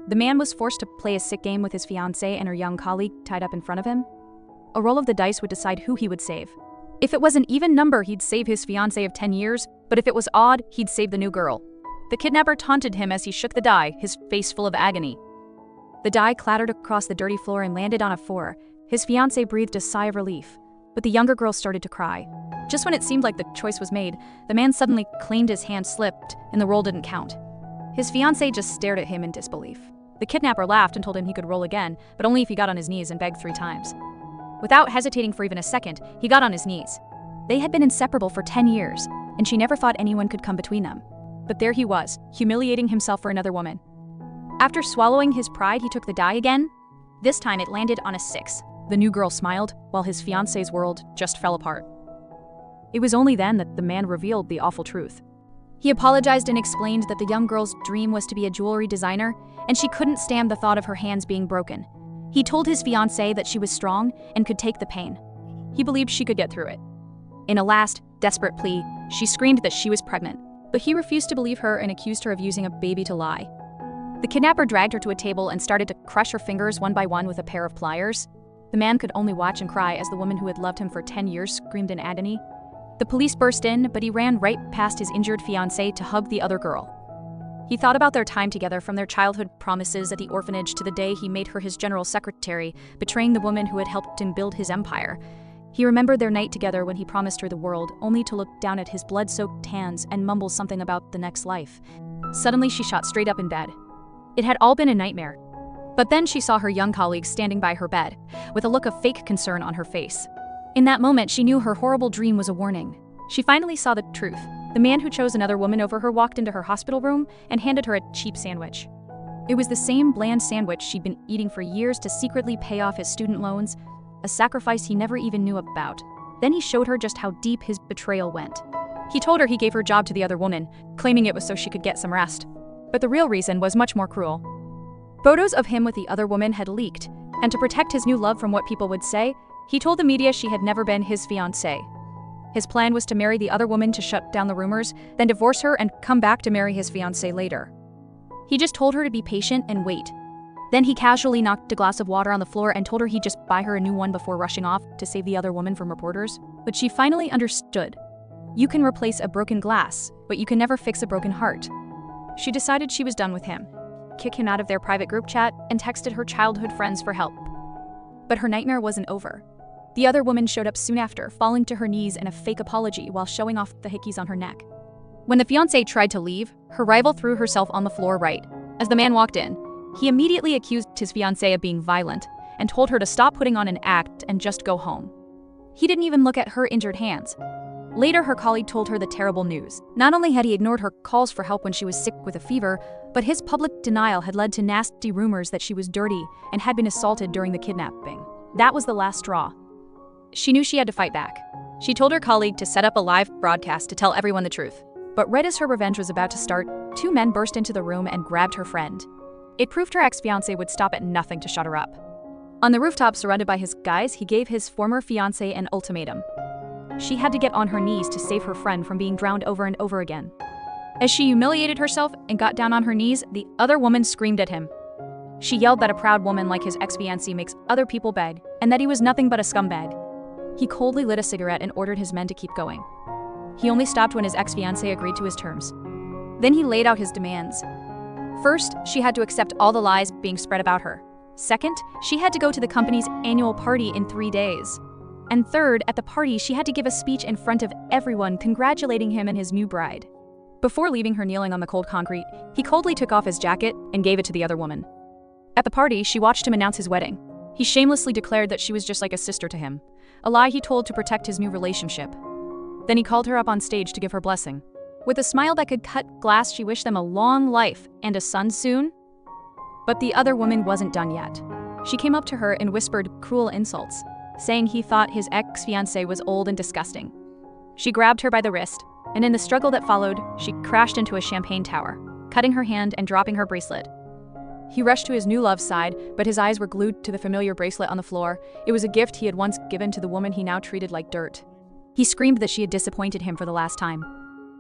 The man was forced to play a sick game with his fiancée and her young colleague tied up in front of him. A roll of the dice would decide who he would save. If it was an even number, he'd save his fiancée of 10 years, but if it was odd, he'd save the new girl. The kidnapper taunted him as he shook the die, his face full of agony. The die clattered across the dirty floor and landed on a 4. His fiancée breathed a sigh of relief, but the younger girl started to cry. Just when it seemed like the choice was made, the man suddenly claimed his hand slipped and the roll didn't count. His fiancée just stared at him in disbelief. The kidnapper laughed and told him he could roll again, but only if he got on his knees and begged 3 times. Without hesitating for even a second, he got on his knees. They had been inseparable for 10 years, and she never thought anyone could come between them. But there he was, humiliating himself for another woman. After swallowing his pride, he took the die again. This time it landed on a 6. The new girl smiled, while his fiancé's world just fell apart. It was only then that the man revealed the awful truth. He apologized and explained that the young girl's dream was to be a jewelry designer, and she couldn't stand the thought of her hands being broken. He told his fiancée that she was strong and could take the pain. He believed she could get through it. In a last, desperate plea, she screamed that she was pregnant, but he refused to believe her and accused her of using a baby to lie. The kidnapper dragged her to a table and started to crush her fingers one by one with a pair of pliers. The man could only watch and cry as the woman who had loved him for 10 years screamed in agony. The police burst in, but he ran right past his injured fiancée to hug the other girl. He thought about their time together, from their childhood promises at the orphanage to the day he made her his general secretary, betraying the woman who had helped him build his empire. He remembered their night together when he promised her the world, only to look down at his blood-soaked hands and mumble something about the next life. Suddenly, she shot straight up in bed. It had all been a nightmare. But then she saw her young colleague standing by her bed, with a look of fake concern on her face. In that moment, she knew her horrible dream was a warning. She finally saw the truth. The man who chose another woman over her walked into her hospital room and handed her a cheap sandwich. It was the same bland sandwich she'd been eating for years to secretly pay off his student loans, a sacrifice he never even knew about. Then he showed her just how deep his betrayal went. He told her he gave her job to the other woman, claiming it was so she could get some rest. But the real reason was much more cruel. Photos of him with the other woman had leaked, and to protect his new love from what people would say, he told the media she had never been his fiancée. His plan was to marry the other woman to shut down the rumors, then divorce her and come back to marry his fiancée later. He just told her to be patient and wait. Then he casually knocked a glass of water on the floor and told her he'd just buy her a new one before rushing off to save the other woman from reporters. But she finally understood. You can replace a broken glass, but you can never fix a broken heart. She decided she was done with him, kicked him out of their private group chat, and texted her childhood friends for help. But her nightmare wasn't over. The other woman showed up soon after, falling to her knees in a fake apology while showing off the hickeys on her neck. When the fiancé tried to leave, her rival threw herself on the floor right. As the man walked in, he immediately accused his fiancée of being violent and told her to stop putting on an act and just go home. He didn't even look at her injured hands. Later, her colleague told her the terrible news. Not only had he ignored her calls for help when she was sick with a fever, but his public denial had led to nasty rumors that she was dirty and had been assaulted during the kidnapping. That was the last straw. She knew she had to fight back. She told her colleague to set up a live broadcast to tell everyone the truth. But right as her revenge was about to start, 2 men burst into the room and grabbed her friend. It proved her ex-fiancé would stop at nothing to shut her up. On the rooftop, surrounded by his guys, he gave his former fiancée an ultimatum. She had to get on her knees to save her friend from being drowned over and over again. As she humiliated herself and got down on her knees, the other woman screamed at him. She yelled that a proud woman like his ex-fiancé makes other people beg, and that he was nothing but a scumbag. He coldly lit a cigarette and ordered his men to keep going. He only stopped when his ex-fiancée agreed to his terms. Then he laid out his demands. First, she had to accept all the lies being spread about her. Second, she had to go to the company's annual party in 3 days. And third, at the party, she had to give a speech in front of everyone congratulating him and his new bride. Before leaving her kneeling on the cold concrete, he coldly took off his jacket and gave it to the other woman. At the party, she watched him announce his wedding. He shamelessly declared that she was just like a sister to him, a lie he told to protect his new relationship. Then he called her up on stage to give her blessing. With a smile that could cut glass, she wished them a long life and a son soon. But the other woman wasn't done yet. She came up to her and whispered cruel insults, saying he thought his ex-fiancé was old and disgusting. She grabbed her by the wrist, and in the struggle that followed, she crashed into a champagne tower, cutting her hand and dropping her bracelet. He rushed to his new love's side, but his eyes were glued to the familiar bracelet on the floor. It was a gift he had once given to the woman he now treated like dirt. He screamed that she had disappointed him for the last time.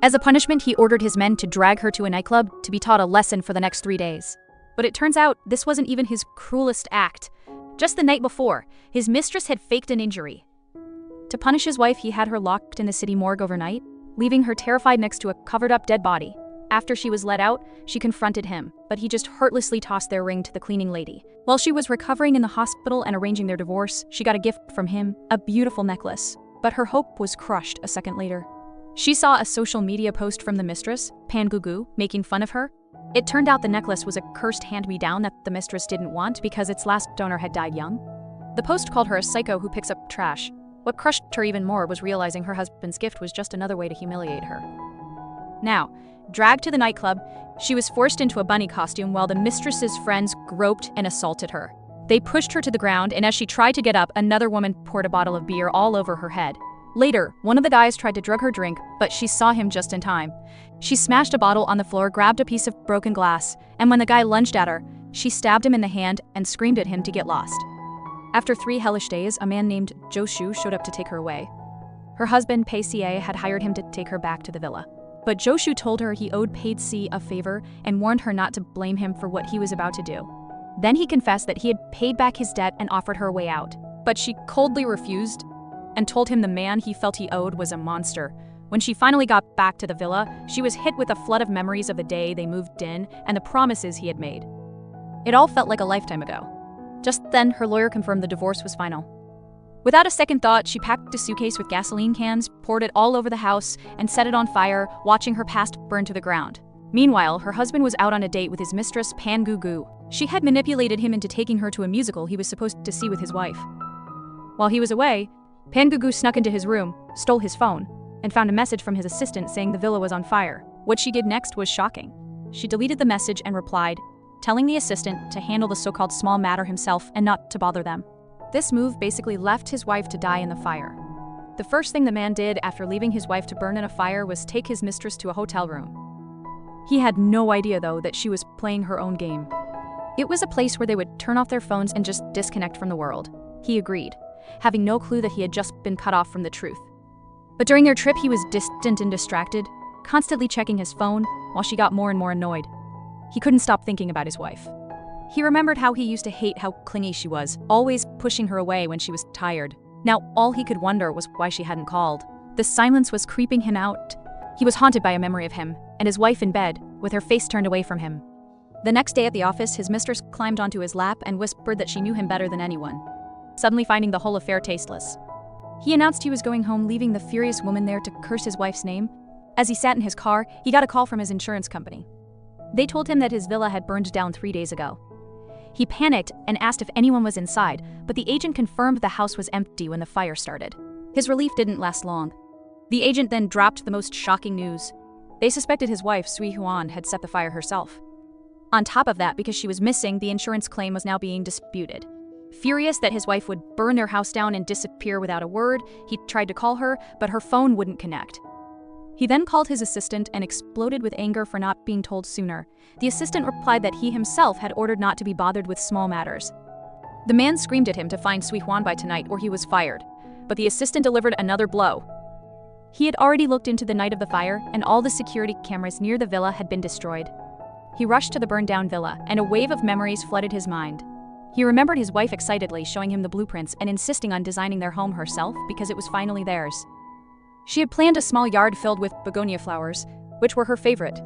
As a punishment, he ordered his men to drag her to a nightclub to be taught a lesson for the next 3 days. But it turns out this wasn't even his cruelest act. Just the night before, his mistress had faked an injury. To punish his wife, he had her locked in the city morgue overnight, leaving her terrified next to a covered-up dead body. After she was let out, she confronted him, but he just heartlessly tossed their ring to the cleaning lady. While she was recovering in the hospital and arranging their divorce, she got a gift from him, a beautiful necklace. But her hope was crushed a second later. She saw a social media post from the mistress, Pangugu, making fun of her. It turned out the necklace was a cursed hand-me-down that the mistress didn't want because its last owner had died young. The post called her a psycho who picks up trash. What crushed her even more was realizing her husband's gift was just another way to humiliate her. Now, dragged to the nightclub, she was forced into a bunny costume while the mistress's friends groped and assaulted her. They pushed her to the ground, and as she tried to get up, another woman poured a bottle of beer all over her head. Later, one of the guys tried to drug her drink, but she saw him just in time. She smashed a bottle on the floor, grabbed a piece of broken glass, and when the guy lunged at her, she stabbed him in the hand and screamed at him to get lost. After 3 hellish days, a man named Joshu showed up to take her away. Her husband, Pei Xie, had hired him to take her back to the villa. But Joshu told her he owed Pei Xie a favor and warned her not to blame him for what he was about to do. Then he confessed that he had paid back his debt and offered her a way out. But she coldly refused and told him the man he felt he owed was a monster. When she finally got back to the villa, she was hit with a flood of memories of the day they moved in and the promises he had made. It all felt like a lifetime ago. Just then, her lawyer confirmed the divorce was final. Without a second thought, she packed a suitcase with gasoline cans, poured it all over the house, and set it on fire, watching her past burn to the ground. Meanwhile, her husband was out on a date with his mistress, Pangugu. She had manipulated him into taking her to a musical he was supposed to see with his wife. While he was away, Pangugu snuck into his room, stole his phone, and found a message from his assistant saying the villa was on fire. What she did next was shocking. She deleted the message and replied, telling the assistant to handle the so-called small matter himself and not to bother them. This move basically left his wife to die in the fire. The first thing the man did after leaving his wife to burn in a fire was take his mistress to a hotel room. He had no idea, though, that she was playing her own game. It was a place where they would turn off their phones and just disconnect from the world. He agreed, having no clue that he had just been cut off from the truth. But during their trip, he was distant and distracted, constantly checking his phone while she got more and more annoyed. He couldn't stop thinking about his wife. He remembered how he used to hate how clingy she was, always pushing her away when she was tired. Now, all he could wonder was why she hadn't called. The silence was creeping him out. He was haunted by a memory of him, and his wife in bed, with her face turned away from him. The next day at the office, his mistress climbed onto his lap and whispered that she knew him better than anyone, suddenly finding the whole affair tasteless. He announced he was going home, leaving the furious woman there to curse his wife's name. As he sat in his car, he got a call from his insurance company. They told him that his villa had burned down 3 days ago. He panicked and asked if anyone was inside, but the agent confirmed the house was empty when the fire started. His relief didn't last long. The agent then dropped the most shocking news. They suspected his wife, Sui Huan, had set the fire herself. On top of that, because she was missing, the insurance claim was now being disputed. Furious that his wife would burn their house down and disappear without a word, he tried to call her, but her phone wouldn't connect. He then called his assistant and exploded with anger for not being told sooner. The assistant replied that he himself had ordered not to be bothered with small matters. The man screamed at him to find Sui Huan by tonight or he was fired, but the assistant delivered another blow. He had already looked into the night of the fire, and all the security cameras near the villa had been destroyed. He rushed to the burned-down villa, and a wave of memories flooded his mind. He remembered his wife excitedly showing him the blueprints and insisting on designing their home herself because it was finally theirs. She had planned a small yard filled with begonia flowers, which were her favorite.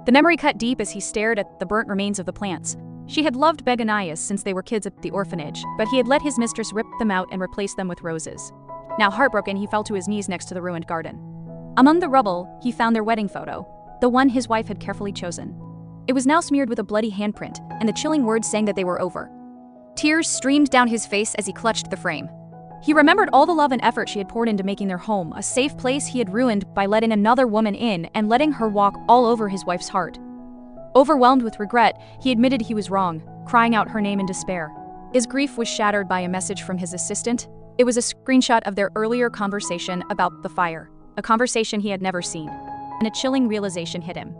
The memory cut deep as he stared at the burnt remains of the plants. She had loved begonias since they were kids at the orphanage, but he had let his mistress rip them out and replace them with roses. Now heartbroken, he fell to his knees next to the ruined garden. Among the rubble, he found their wedding photo, the one his wife had carefully chosen. It was now smeared with a bloody handprint, and the chilling words saying that they were over. Tears streamed down his face as he clutched the frame. He remembered all the love and effort she had poured into making their home, a safe place he had ruined by letting another woman in and letting her walk all over his wife's heart. Overwhelmed with regret, he admitted he was wrong, crying out her name in despair. His grief was shattered by a message from his assistant. It was a screenshot of their earlier conversation about the fire, a conversation he had never seen, and a chilling realization hit him.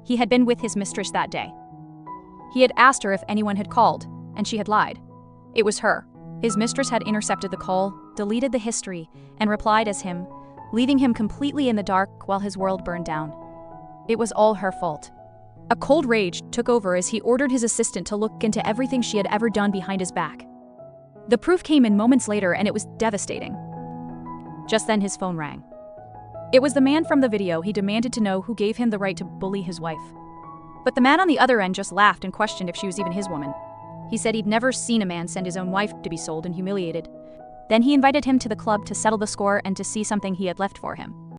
He had been with his mistress that day. He had asked her if anyone had called, and she had lied. It was her. His mistress had intercepted the call, deleted the history, and replied as him, leaving him completely in the dark while his world burned down. It was all her fault. A cold rage took over as he ordered his assistant to look into everything she had ever done behind his back. The proof came in moments later, and it was devastating. Just then his phone rang. It was the man from the video. He demanded to know who gave him the right to bully his wife. But the man on the other end just laughed and questioned if she was even his woman. He said he'd never seen a man send his own wife to be sold and humiliated. Then he invited him to the club to settle the score and to see something he had left for him.